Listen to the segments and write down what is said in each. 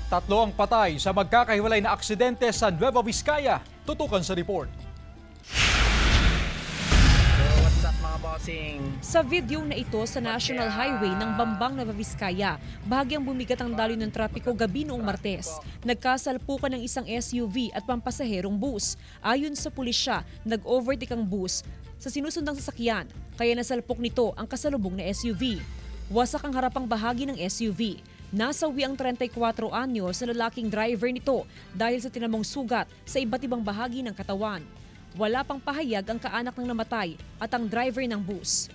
Tatlo ang patay sa magkakahiwalay na aksidente sa Nueva Vizcaya. Tutukan sa report. What's up mga bossing? Sa video na ito sa National Highway ng Bambang, Nueva Vizcaya, bahagyang bumigat ang daloy ng trapiko gabi noong Martes. Nagkasalpukan ng isang SUV at pampasaherong bus. Ayon sa pulisya, nag-overtake ang bus sa sinusundang sasakyan, kaya nasalpok nito ang kasalubong na SUV. Wasak ang harapang bahagi ng SUV. Nasawi ang 34 anyos na lalaking driver nito dahil sa tinamong sugat sa iba't ibang bahagi ng katawan. Wala pang pahayag ang kaanak ng namatay at ang driver ng bus.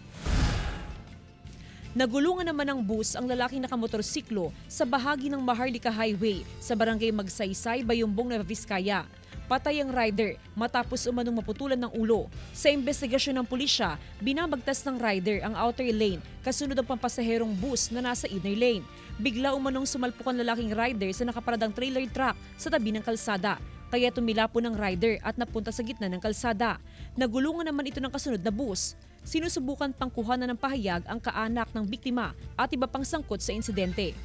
Nagulungan naman ng bus ang lalaking nakamotorsiklo sa bahagi ng Maharlika Highway sa barangay Magsaysay, Bayumbong, Nueva Vizcaya. Patay ang rider matapos umanong maputulan ng ulo. Sa investigasyon ng pulisya, binabagtas ng rider ang outer lane kasunod ang pampasaherong bus na nasa inner lane. Bigla umanong sumalpok ang lalaking rider sa nakaparadang trailer truck sa tabi ng kalsada. Kaya tumilapo ng rider at napunta sa gitna ng kalsada. Nagulungan naman ito ng kasunod na bus. Sinusubukan pang kuhanan ng pahayag ang kaanak ng biktima at iba pang sangkot sa insidente.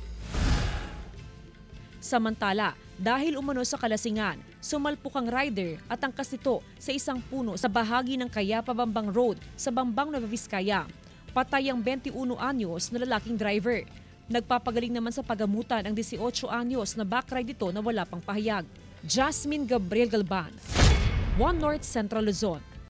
Samantala, dahil umano sa kalasingan, sumalpok ang rider at angkas nito sa isang puno sa bahagi ng Cayapa-Bambang Road sa Bambang, Nueva Vizcaya. Patay ang 21 anyos na lalaking driver. Nagpapagaling naman sa pagamutan ang 18 anyos na backride nito na wala pang pahayag. Jasmine Gabriel Galban, One North Central Luzon.